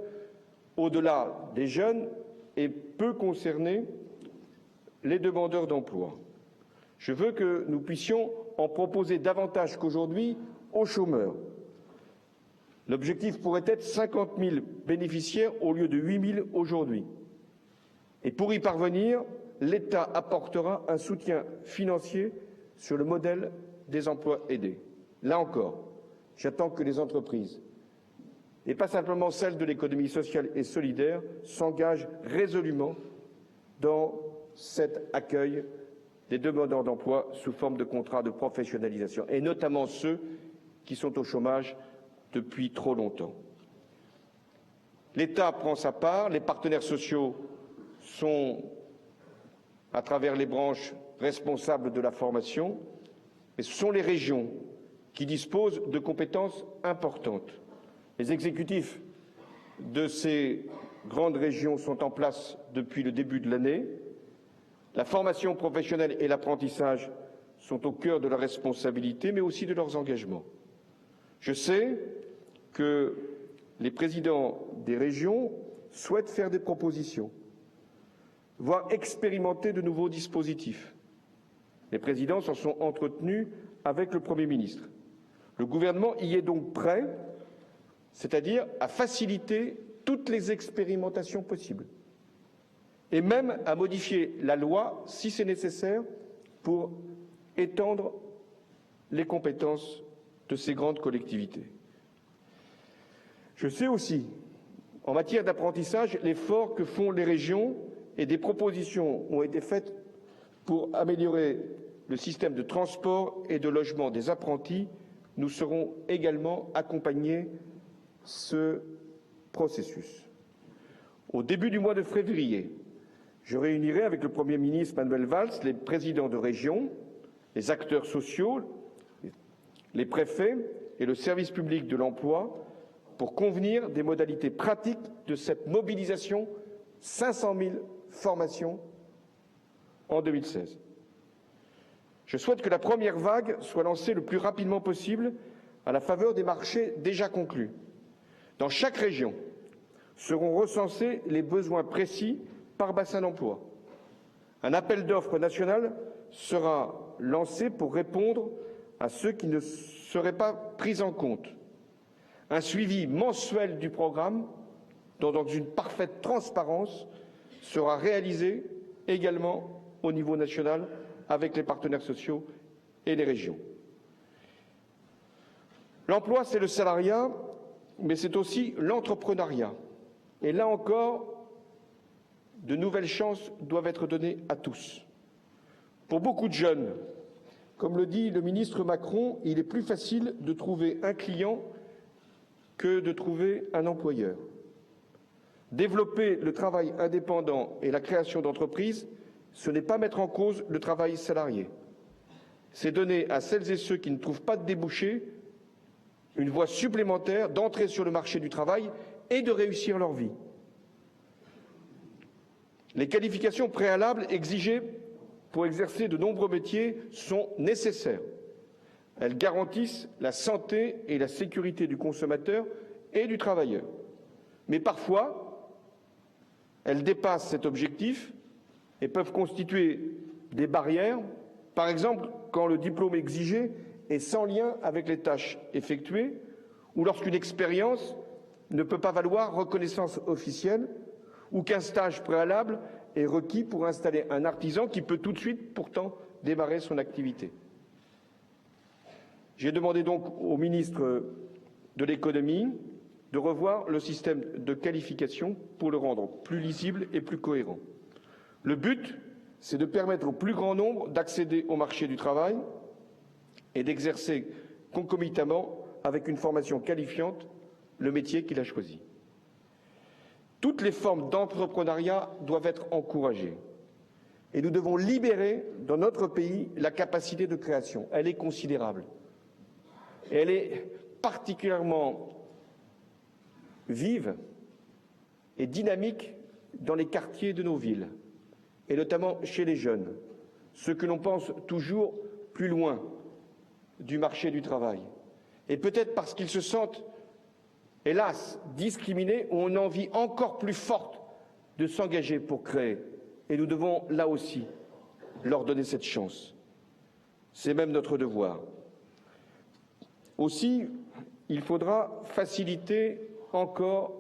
au-delà des jeunes et peut concerner les demandeurs d'emploi. Je veux que nous puissions en proposer davantage qu'aujourd'hui aux chômeurs. L'objectif pourrait être 50 000 bénéficiaires au lieu de 8 000 aujourd'hui. Et pour y parvenir, l'État apportera un soutien financier sur le modèle des emplois aidés. Là encore, j'attends que les entreprises, et pas simplement celles de l'économie sociale et solidaire, s'engagent résolument dans cet accueil des demandeurs d'emploi sous forme de contrat de professionnalisation, et notamment ceux qui sont au chômage depuis trop longtemps. L'État prend sa part, les partenaires sociaux sont, à travers les branches, responsables de la formation, mais ce sont les régions qui disposent de compétences importantes. Les exécutifs de ces grandes régions sont en place depuis le début de l'année. La formation professionnelle et l'apprentissage sont au cœur de leurs responsabilités, mais aussi de leurs engagements. Je sais que les présidents des régions souhaitent faire des propositions, voire expérimenter de nouveaux dispositifs. Les présidents s'en sont entretenus avec le Premier ministre. Le gouvernement y est donc prêt, c'est-à-dire à faciliter toutes les expérimentations possibles, et même à modifier la loi si c'est nécessaire pour étendre les compétences de ces grandes collectivités. Je sais aussi, en matière d'apprentissage, l'effort que font les régions et des propositions ont été faites pour améliorer le système de transport et de logement des apprentis. Nous serons également accompagner ce processus. Au début du mois de février, je réunirai avec le Premier ministre Manuel Valls les présidents de région, les acteurs sociaux, les préfets et le service public de l'emploi pour convenir des modalités pratiques de cette mobilisation 500 000 formations en 2016. Je souhaite que la première vague soit lancée le plus rapidement possible à la faveur des marchés déjà conclus. Dans chaque région seront recensés les besoins précis par bassin d'emploi. Un appel d'offres national sera lancé pour répondre à ceux qui ne seraient pas pris en compte. Un suivi mensuel du programme, dans une parfaite transparence, sera réalisé également au niveau national avec les partenaires sociaux et les régions. L'emploi, c'est le salariat, mais c'est aussi l'entrepreneuriat. Et là encore, de nouvelles chances doivent être données à tous. Pour beaucoup de jeunes, comme le dit le ministre Macron, il est plus facile de trouver un client que de trouver un employeur. Développer le travail indépendant et la création d'entreprises, ce n'est pas mettre en cause le travail salarié. C'est donner à celles et ceux qui ne trouvent pas de débouchés une voie supplémentaire d'entrer sur le marché du travail et de réussir leur vie. Les qualifications préalables exigées pour exercer de nombreux métiers sont nécessaires. Elles garantissent la santé et la sécurité du consommateur et du travailleur. Mais parfois, elles dépassent cet objectif et peuvent constituer des barrières, par exemple quand le diplôme exigé est sans lien avec les tâches effectuées ou lorsqu'une expérience ne peut pas valoir reconnaissance officielle ou qu'un stage préalable est requis pour installer un artisan qui peut tout de suite pourtant démarrer son activité. J'ai demandé donc au ministre de l'économie de revoir le système de qualification pour le rendre plus lisible et plus cohérent. Le but, c'est de permettre au plus grand nombre d'accéder au marché du travail et d'exercer concomitamment avec une formation qualifiante le métier qu'il a choisi. Toutes les formes d'entrepreneuriat doivent être encouragées et nous devons libérer dans notre pays la capacité de création. Elle est considérable. Et elle est particulièrement vive et dynamique dans les quartiers de nos villes, et notamment chez les jeunes, ceux que l'on pense toujours plus loin du marché du travail. Et peut-être parce qu'ils se sentent, hélas, discriminés, ont une envie encore plus forte de s'engager pour créer. Et nous devons, là aussi, leur donner cette chance. C'est même notre devoir. Aussi, il faudra faciliter encore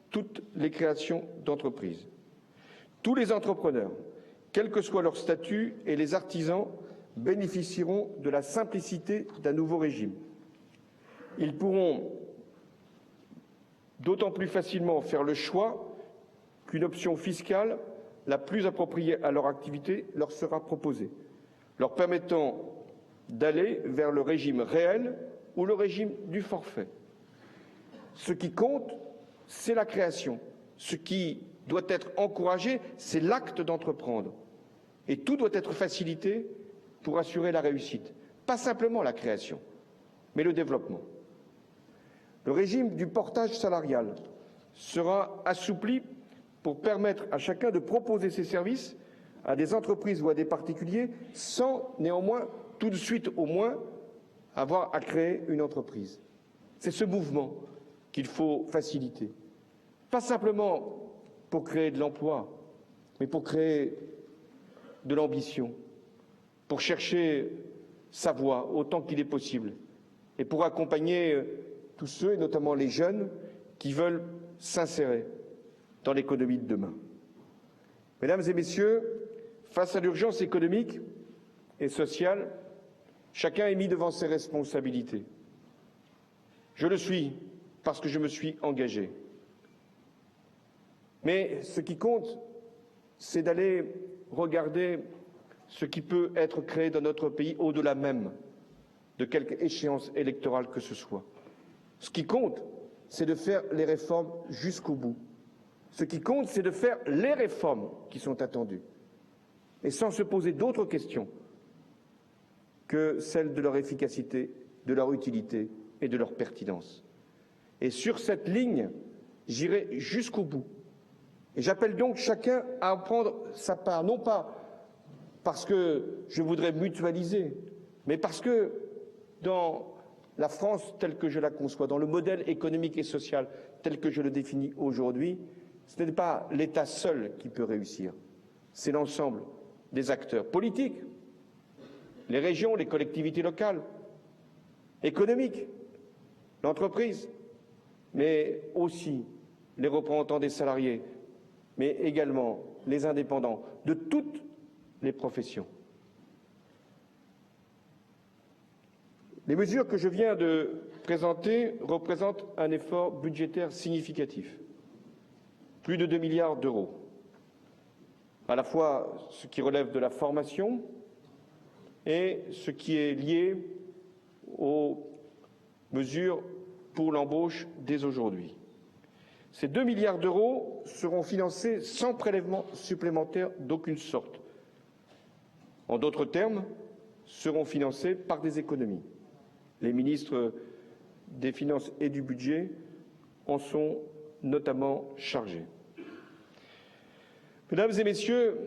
toutes les créations d'entreprises. Tous les entrepreneurs, quel que soit leur statut, et les artisans bénéficieront de la simplicité d'un nouveau régime. Ils pourront d'autant plus facilement faire le choix qu'une option fiscale la plus appropriée à leur activité leur sera proposée, leur permettant d'aller vers le régime réel ou le régime du forfait. Ce qui compte, c'est la création. Ce qui doit être encouragé, c'est l'acte d'entreprendre. Et tout doit être facilité pour assurer la réussite. Pas simplement la création, mais le développement. Le régime du portage salarial sera assoupli pour permettre à chacun de proposer ses services à des entreprises ou à des particuliers sans néanmoins, tout de suite au moins, avoir à créer une entreprise. C'est ce mouvement qu'il faut faciliter. Pas simplement pour créer de l'emploi, mais pour créer de l'ambition, pour chercher sa voie autant qu'il est possible et pour accompagner tous ceux, et notamment les jeunes, qui veulent s'insérer dans l'économie de demain. Mesdames et messieurs, face à l'urgence économique et sociale, chacun est mis devant ses responsabilités. Je le suis parce que je me suis engagé. Mais ce qui compte, c'est d'aller regarder ce qui peut être créé dans notre pays au-delà même de quelque échéance électorale que ce soit. Ce qui compte, c'est de faire les réformes jusqu'au bout. Ce qui compte, c'est de faire les réformes qui sont attendues, et sans se poser d'autres questions que celles de leur efficacité, de leur utilité et de leur pertinence. Et sur cette ligne, j'irai jusqu'au bout. Et j'appelle donc chacun à en prendre sa part, non pas parce que je voudrais mutualiser, mais parce que dans la France telle que je la conçois, dans le modèle économique et social tel que je le définis aujourd'hui, ce n'est pas l'État seul qui peut réussir, c'est l'ensemble des acteurs politiques, les régions, les collectivités locales, économiques, l'entreprise, mais aussi les représentants des salariés, mais également les indépendants de toutes les professions. Les mesures que je viens de présenter représentent un effort budgétaire significatif, plus de 2 milliards d'euros, à la fois ce qui relève de la formation et ce qui est lié aux mesures pour l'embauche dès aujourd'hui. Ces 2 milliards d'euros seront financés sans prélèvement supplémentaire d'aucune sorte. En d'autres termes, seront financés par des économies. Les ministres des Finances et du Budget en sont notamment chargés. Mesdames et messieurs,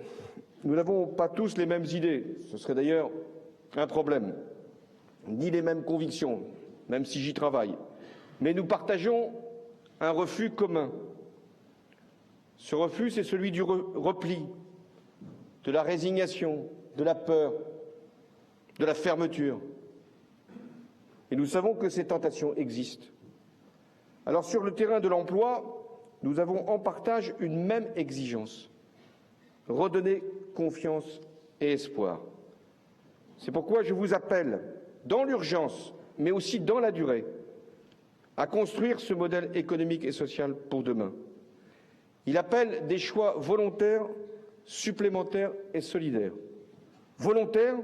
nous n'avons pas tous les mêmes idées, ce serait d'ailleurs un problème, ni les mêmes convictions, même si j'y travaille, mais nous partageons un refus commun. Ce refus, c'est celui du repli, de la résignation, de la peur, de la fermeture. Et nous savons que ces tentations existent. Alors sur le terrain de l'emploi, nous avons en partage une même exigence: redonner confiance et espoir. C'est pourquoi je vous appelle, dans l'urgence, mais aussi dans la durée, à construire ce modèle économique et social pour demain. Il appelle des choix volontaires, supplémentaires et solidaires. Volontaires,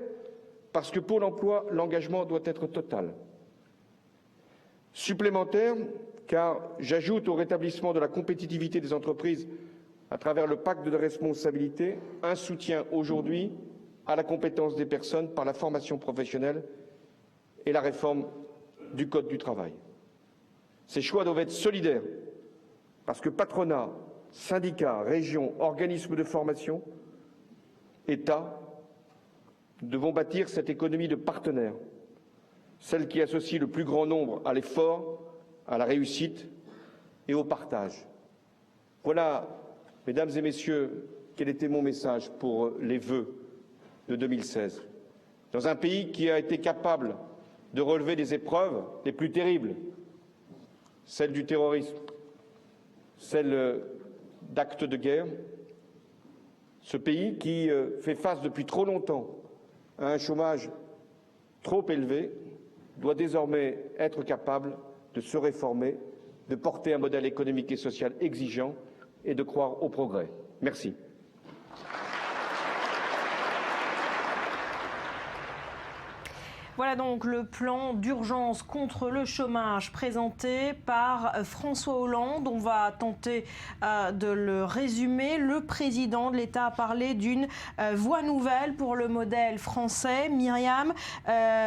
parce que pour l'emploi, l'engagement doit être total. Supplémentaire, car j'ajoute au rétablissement de la compétitivité des entreprises à travers le pacte de responsabilité un soutien aujourd'hui à la compétence des personnes par la formation professionnelle et la réforme du Code du travail. Ces choix doivent être solidaires, parce que patronat, syndicats, régions, organismes de formation, État, devons bâtir cette économie de partenaires, celle qui associe le plus grand nombre à l'effort, à la réussite et au partage. Voilà, mesdames et messieurs, quel était mon message pour les vœux de 2016. Dans un pays qui a été capable de relever des épreuves les plus terribles, celle du terrorisme, celle d'actes de guerre, ce pays qui fait face depuis trop longtemps à un chômage trop élevé doit désormais être capable de se réformer, de porter un modèle économique et social exigeant et de croire au progrès. Merci. Voilà donc le plan d'urgence contre le chômage présenté par François Hollande. On va tenter de le résumer. Le président de l'État a parlé d'une voie nouvelle pour le modèle français. Myriam,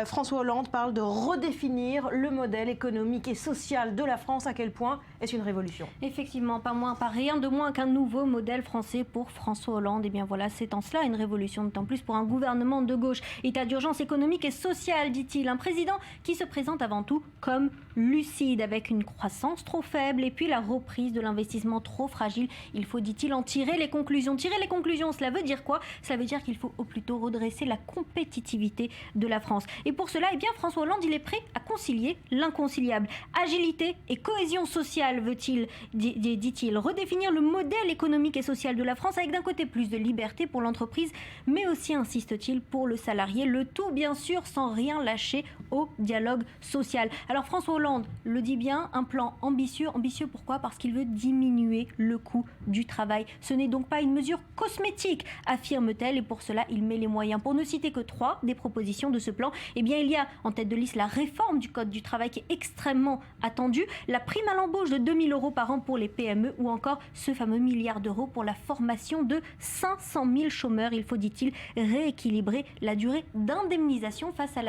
François Hollande parle de redéfinir le modèle économique et social de la France. À quel point est-ce une révolution? Effectivement, pas rien de moins qu'un nouveau modèle français pour François Hollande. Et bien voilà, c'est en cela une révolution, d'autant plus pour un gouvernement de gauche. État d'urgence économique et sociale, dit-il. Un président qui se présente avant tout comme lucide, avec une croissance trop faible et puis la reprise de l'investissement trop fragile. Il faut, dit-il, en tirer les conclusions. Tirer les conclusions, cela veut dire quoi? Cela veut dire qu'il faut au plus tôt redresser la compétitivité de la France. Et pour cela, eh bien, François Hollande, il est prêt à concilier l'inconciliable. Agilité et cohésion sociale, veut-il, dit-il. Redéfinir le modèle économique et social de la France avec d'un côté plus de liberté pour l'entreprise, mais aussi, insiste-t-il, pour le salarié. Le tout, bien sûr, sans rien lâcher au dialogue social. Alors François Hollande le dit bien, un plan ambitieux. Ambitieux pourquoi? Parce qu'il veut diminuer le coût du travail. Ce n'est donc pas une mesure cosmétique, affirme-t-elle, et pour cela il met les moyens. Pour ne citer que 3 des propositions de ce plan, eh bien il y a en tête de liste la réforme du Code du travail qui est extrêmement attendue, la prime à l'embauche de 2 000 € par an pour les PME ou encore ce fameux milliard d'euros pour la formation de 500 000 chômeurs. Il faut, dit-il, rééquilibrer la durée d'indemnisation face à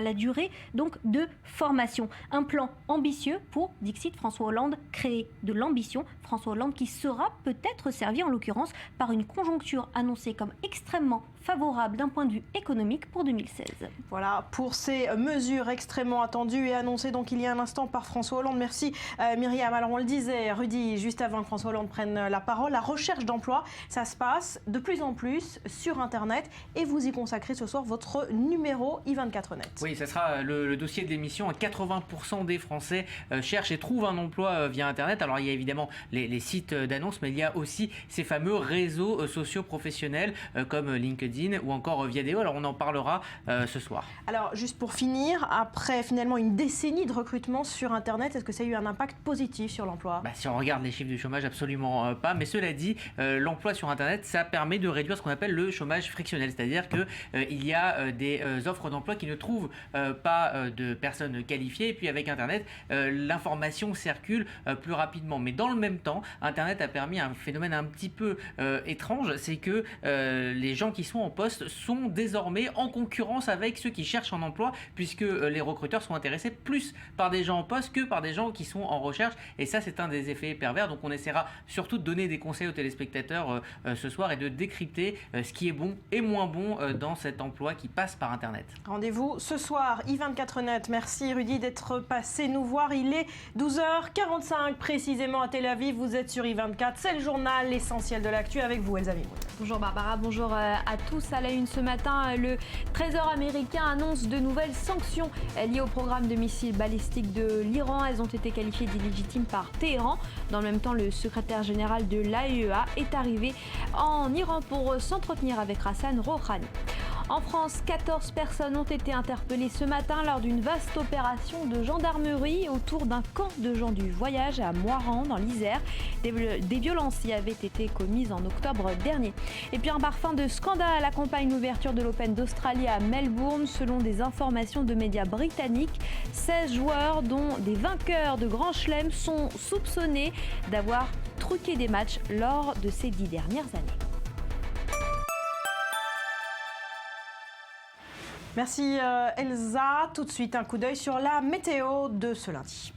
la durée donc de formation. Un plan ambitieux pour, dixit François Hollande, créer de l'ambition. François Hollande qui sera peut-être servi en l'occurrence par une conjoncture annoncée comme extrêmement favorable d'un point de vue économique pour 2016. Voilà pour ces mesures extrêmement attendues et annoncées donc il y a un instant par François Hollande. Merci Myriam. Alors on le disait, Rudy, juste avant que François Hollande prenne la parole, la recherche d'emploi, ça se passe de plus en plus sur Internet et vous y consacrez ce soir votre numéro i24net. Oui, ça sera le dossier de l'émission. 80% des Français cherchent et trouvent un emploi via Internet. Alors il y a évidemment les sites d'annonces, mais il y a aussi ces fameux réseaux sociaux professionnels comme LinkedIn, LinkedIn ou encore Viadeo. Alors on en parlera ce soir. Alors juste pour finir, après finalement une décennie de recrutement sur Internet, est-ce que ça a eu un impact positif sur l'emploi ? Si on regarde les chiffres du chômage, absolument pas. Mais cela dit, l'emploi sur Internet, ça permet de réduire ce qu'on appelle le chômage frictionnel. C'est-à-dire qu'il y a des offres d'emploi qui ne trouvent pas de personnes qualifiées. Et puis avec Internet, l'information circule plus rapidement. Mais dans le même temps, Internet a permis un phénomène un petit peu étrange. C'est que les gens qui sont en poste sont désormais en concurrence avec ceux qui cherchent un emploi, puisque les recruteurs sont intéressés plus par des gens en poste que par des gens qui sont en recherche. Et ça, c'est un des effets pervers. Donc on essaiera surtout de donner des conseils aux téléspectateurs ce soir et de décrypter ce qui est bon et moins bon dans cet emploi qui passe par Internet. Rendez-vous ce soir, i24net. Merci Rudy d'être passé nous voir. Il est 12h45 précisément à Tel Aviv. Vous êtes sur i24. C'est le journal, l'essentiel de l'actu avec vous, Elsa Mimoun. Bonjour Barbara, bonjour à tous. À la une ce matin, le Trésor américain annonce de nouvelles sanctions liées au programme de missiles balistiques de l'Iran. Elles ont été qualifiées d'illégitimes par Téhéran. Dans le même temps, le secrétaire général de l'AEA est arrivé en Iran pour s'entretenir avec Hassan Rouhani. En France, 14 personnes ont été interpellées ce matin lors d'une vaste opération de gendarmerie autour d'un camp de gens du voyage à Moirans, dans l'Isère. Des violences y avaient été commises en octobre dernier. Et puis un parfum de scandale accompagne l'ouverture de l'Open d'Australie à Melbourne. Selon des informations de médias britanniques, 16 joueurs, dont des vainqueurs de Grand Chelem, sont soupçonnés d'avoir truqué des matchs lors de ces 10 dernières années. Merci Elsa. Tout de suite, un coup d'œil sur la météo de ce lundi.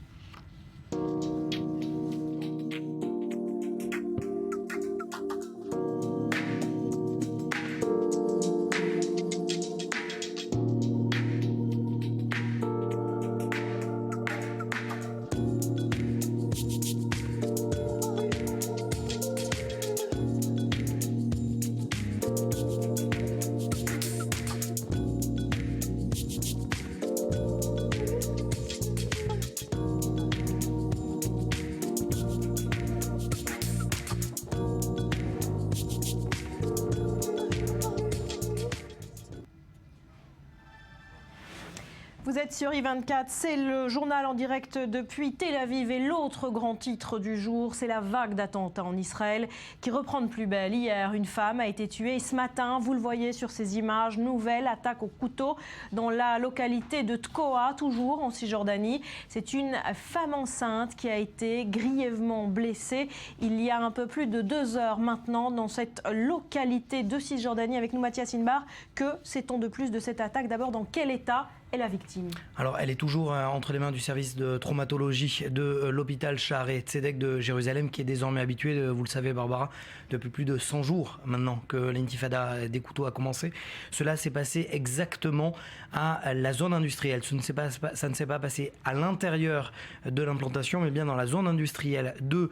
Vous êtes sur i24, c'est le journal en direct depuis Tel Aviv et l'autre grand titre du jour, c'est la vague d'attentats en Israël qui reprend de plus belle. Hier, une femme a été tuée et ce matin, vous le voyez sur ces images, nouvelle attaque au couteau dans la localité de Tkoa, toujours en Cisjordanie. C'est une femme enceinte qui a été grièvement blessée il y a un peu plus de 2 heures maintenant dans cette localité de Cisjordanie. Avec nous Mathias Inbar, que sait-on de plus de cette attaque? D'abord, dans quel état est la victime? Alors, elle est toujours entre les mains du service de traumatologie de l'hôpital Shaare Tzedek de Jérusalem, qui est désormais habitué, vous le savez Barbara, depuis plus de 100 jours maintenant que l'intifada des couteaux a commencé. Cela s'est passé exactement à la zone industrielle. Ça ne s'est pas passé à l'intérieur de l'implantation, mais bien dans la zone industrielle de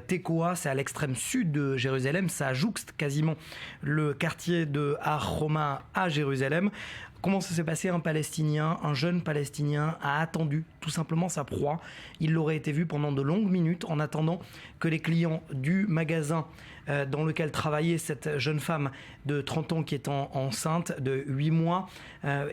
Tekoa. C'est à l'extrême sud de Jérusalem. Ça jouxte quasiment le quartier de Har Homa à Jérusalem. Comment ça s'est passé? Un jeune Palestinien a attendu tout simplement sa proie. Il l'aurait été vu pendant de longues minutes en attendant que les clients du magasin dans lequel travaillait cette jeune femme de 30 ans qui est enceinte de 8 mois.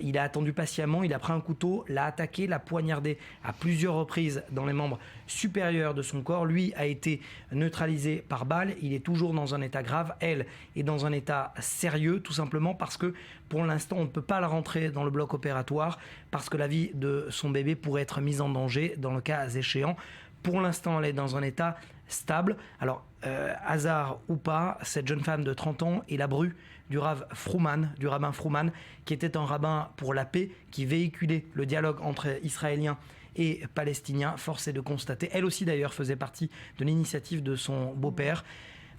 Il a attendu patiemment, il a pris un couteau, l'a attaqué, l'a poignardé à plusieurs reprises dans les membres supérieurs de son corps. Lui a été neutralisé par balle, il est toujours dans un état grave. Elle est dans un état sérieux, tout simplement parce que pour l'instant on ne peut pas la rentrer dans le bloc opératoire parce que la vie de son bébé pourrait être mise en danger dans le cas échéant. Pour l'instant elle est dans un état stable. Alors hasard ou pas, cette jeune femme de 30 ans est la bru du rabbin Frouman, qui était un rabbin pour la paix, qui véhiculait le dialogue entre Israéliens et Palestiniens. Force est de constater, elle aussi d'ailleurs faisait partie de l'initiative de son beau-père,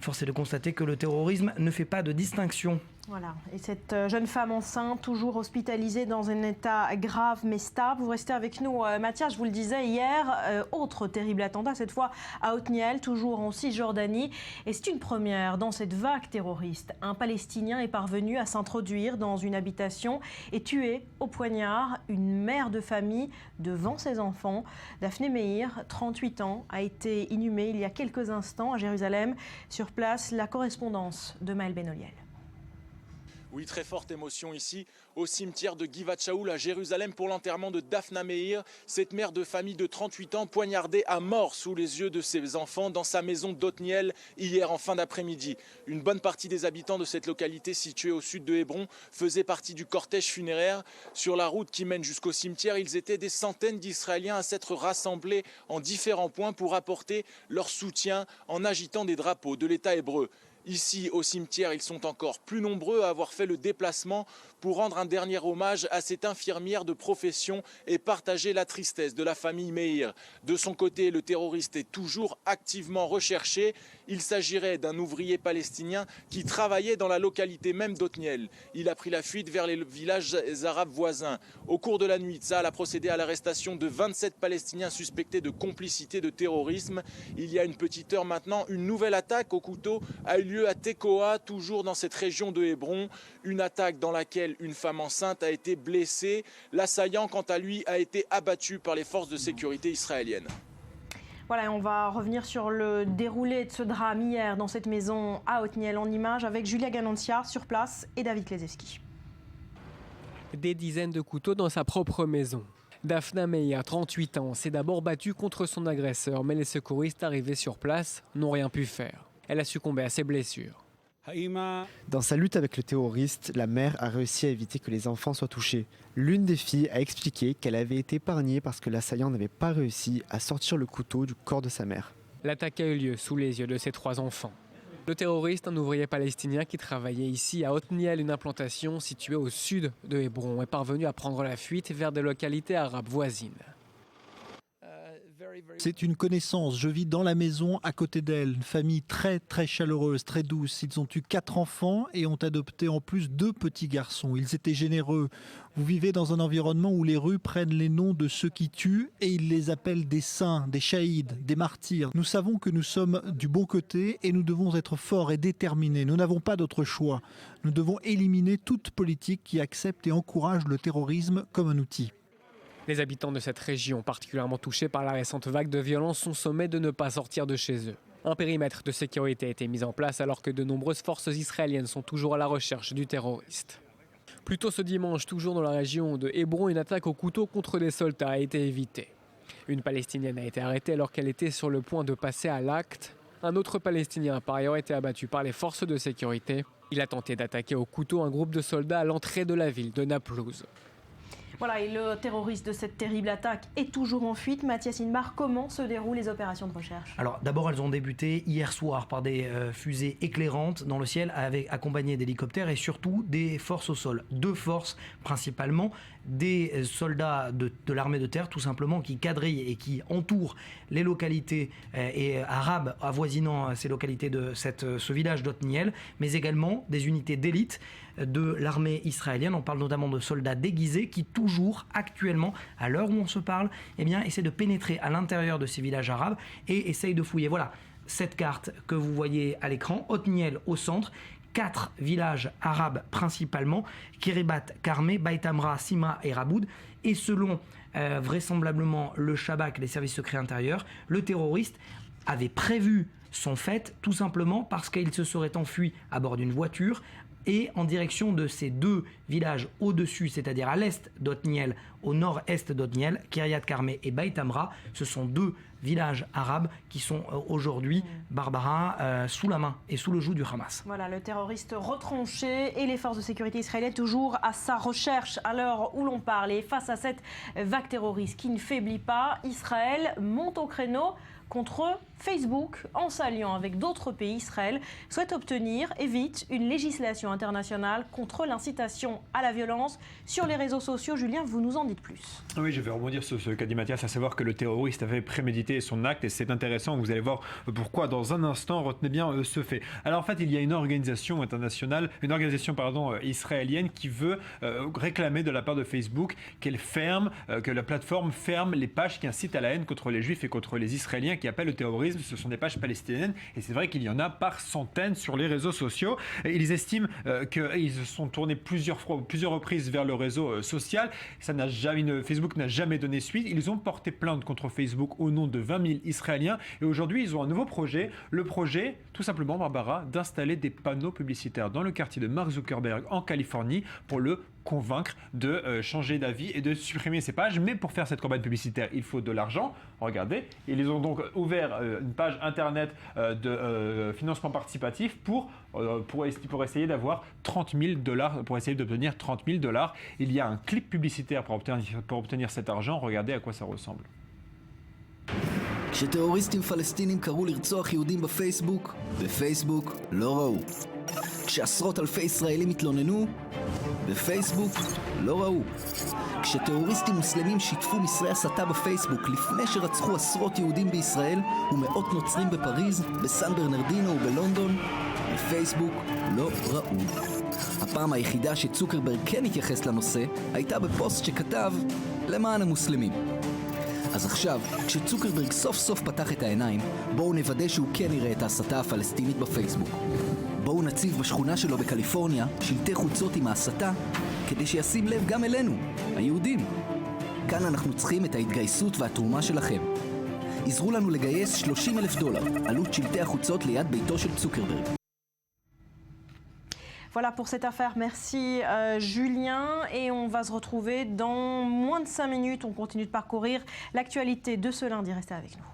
force est de constater que le terrorisme ne fait pas de distinction. Voilà, et cette jeune femme enceinte, toujours hospitalisée dans un état grave mais stable. Vous restez avec nous, Mathias, je vous le disais hier, autre terrible attentat, cette fois à Otniel, toujours en Cisjordanie. Et c'est une première dans cette vague terroriste. Un Palestinien est parvenu à s'introduire dans une habitation et tuer au poignard une mère de famille devant ses enfants. Daphné Meir, 38 ans, a été inhumée il y a quelques instants à Jérusalem. Sur place, la correspondance de Maël Benoliel. Oui, très forte émotion ici au cimetière de Givat Shaul à Jérusalem pour l'enterrement de Daphna Meir, cette mère de famille de 38 ans poignardée à mort sous les yeux de ses enfants dans sa maison d'Otniel hier en fin d'après-midi. Une bonne partie des habitants de cette localité située au sud de Hébron faisaient partie du cortège funéraire. Sur la route qui mène jusqu'au cimetière, ils étaient des centaines d'Israéliens à s'être rassemblés en différents points pour apporter leur soutien en agitant des drapeaux de l'État hébreu. Ici, au cimetière, ils sont encore plus nombreux à avoir fait le déplacement pour rendre un dernier hommage à cette infirmière de profession et partager la tristesse de la famille Meir. De son côté, le terroriste est toujours activement recherché. Il s'agirait d'un ouvrier palestinien qui travaillait dans la localité même d'Otniel. Il a pris la fuite vers les villages arabes voisins. Au cours de la nuit, Tsahal a procédé à l'arrestation de 27 Palestiniens suspectés de complicité de terrorisme. Il y a une petite heure maintenant, une nouvelle attaque au couteau a eu lieu à Tekoa, toujours dans cette région de Hébron. Une attaque dans laquelle une femme enceinte a été blessée. L'assaillant, quant à lui, a été abattu par les forces de sécurité israéliennes. Voilà, on va revenir sur le déroulé de ce drame hier dans cette maison à Otniel en images avec Julia Ganancia sur place et David Klezewski. Des dizaines de couteaux dans sa propre maison. Daphna Meir, 38 ans, s'est d'abord battue contre son agresseur, mais les secouristes arrivés sur place n'ont rien pu faire. Elle a succombé à ses blessures. Dans sa lutte avec le terroriste, la mère a réussi à éviter que les enfants soient touchés. L'une des filles a expliqué qu'elle avait été épargnée parce que l'assaillant n'avait pas réussi à sortir le couteau du corps de sa mère. L'attaque a eu lieu sous les yeux de ses 3 enfants. Le terroriste, un ouvrier palestinien qui travaillait ici à Otniel, une implantation située au sud de Hébron, est parvenu à prendre la fuite vers des localités arabes voisines. C'est une connaissance, je vis dans la maison à côté d'elle, une famille très chaleureuse, très douce. Ils ont eu 4 enfants et ont adopté en plus 2 petits garçons. Ils étaient généreux. Vous vivez dans un environnement où les rues prennent les noms de ceux qui tuent et ils les appellent des saints, des shahids, des martyrs. Nous savons que nous sommes du bon côté et nous devons être forts et déterminés. Nous n'avons pas d'autre choix. Nous devons éliminer toute politique qui accepte et encourage le terrorisme comme un outil. Les habitants de cette région, particulièrement touchés par la récente vague de violence, sont sommés de ne pas sortir de chez eux. Un périmètre de sécurité a été mis en place alors que de nombreuses forces israéliennes sont toujours à la recherche du terroriste. Plus tôt ce dimanche, toujours dans la région de Hébron, une attaque au couteau contre des soldats a été évitée. Une Palestinienne a été arrêtée alors qu'elle était sur le point de passer à l'acte. Un autre Palestinien a par ailleurs été abattu par les forces de sécurité. Il a tenté d'attaquer au couteau un groupe de soldats à l'entrée de la ville de Naplouse. Voilà, et le terroriste de cette terrible attaque est toujours en fuite. Mathias Inmar, comment se déroulent les opérations de recherche ? Alors d'abord, elles ont débuté hier soir par des fusées éclairantes dans le ciel, accompagnées d'hélicoptères et surtout des forces au sol. 2 forces principalement, des soldats de l'armée de terre tout simplement qui quadrillent et qui entourent les localités arabes avoisinant ces localités de ce village d'Otniel, mais également des unités d'élite de l'armée israélienne. On parle notamment de soldats déguisés qui toujours actuellement, à l'heure où on se parle, essaient de pénétrer à l'intérieur de ces villages arabes et essayent de fouiller. Voilà cette carte que vous voyez à l'écran, Otniel au centre, 4 villages arabes principalement, Kiribat, Karmé, Beit Amra, Sima et Raboud. Et selon vraisemblablement le Shabak, les services secrets intérieurs, le terroriste avait prévu son fait tout simplement parce qu'il se serait enfui à bord d'une voiture et en direction de ces 2 villages au-dessus, c'est-à-dire à l'est d'Otniel, au nord-est d'Otniel, Kiryat Karmé et Beit Amra. Ce sont 2 villages arabes qui sont aujourd'hui, Barbara, sous la main et sous le joug du Hamas. Voilà, le terroriste retranché et les forces de sécurité israéliennes toujours à sa recherche à l'heure où l'on parle. Et face à cette vague terroriste qui ne faiblit pas, Israël monte au créneau contre Facebook, en s'alliant avec d'autres pays. Israël souhaite obtenir et vite une législation internationale contre l'incitation à la violence sur les réseaux sociaux. Julien, vous nous en dites plus. Oui, je vais rebondir sur ce qu'a dit Mathias, à savoir que le terroriste avait prémédité son acte et c'est intéressant, vous allez voir pourquoi dans un instant. Retenez bien ce fait. Alors en fait, il y a une organisation internationale, israélienne qui veut réclamer de la part de Facebook qu'elle ferme, que la plateforme ferme les pages qui incitent à la haine contre les juifs et contre les Israéliens, qui appellent le terrorisme terrorisme, ce sont des pages palestiniennes, et c'est vrai qu'il y en a par centaines sur les réseaux sociaux. Et ils estiment qu'ils se sont tournés plusieurs reprises vers le réseau social. Facebook n'a jamais donné suite. Ils ont porté plainte contre Facebook au nom de 20 000 Israéliens, et aujourd'hui ils ont un nouveau projet. Le projet, tout simplement, Barbara, d'installer des panneaux publicitaires dans le quartier de Mark Zuckerberg en Californie pour le convaincre de changer d'avis et de supprimer ces pages. Mais pour faire cette campagne publicitaire, il faut de l'argent. Regardez, ils ont donc ouvert une page internet de financement participatif pour essayer d'avoir $30 000, pour essayer d'obtenir $30 000. Il y a un clip publicitaire pour obtenir cet argent. Regardez à quoi ça ressemble. כשטרוריסטים פלסטינים קראו לרצוח יהודים בפייסבוק לא ראו. כשעשרות אלפי ישראלים התלוננו, בפייסבוק לא ראו. כשטרוריסטים מוסלמים שיתפו מסרי הסתה בפייסבוק לפני שרצחו עשרות יהודים בישראל ומאות נוצרים בפריז, בסן ברנרדינו ובלונדון, בפייסבוק לא ראו. הפעם היחידה שצוקרברג כן התייחס לנושא הייתה בפוסט שכתב למען המוסלמים. אז עכשיו, כשצוקרברג סוף סוף פתח את העיניים, בואו נוודא שהוא כן יראה את ההסתה הפלסטינית בפייסבוק. בואו נציב בשכונה שלו בקליפורניה שלטי חוצות עם ההסתה, כדי שישים לב גם אלינו, היהודים. כאן אנחנו צריכים את ההתגייסות והתרומה שלכם. עזרו לנו לגייס $30,000, עלות שלטי החוצות ליד ביתו של צוקרברג. Voilà pour cette affaire, merci Julien, et on va se retrouver dans moins de 5 minutes. On continue de parcourir l'actualité de ce lundi, restez avec nous.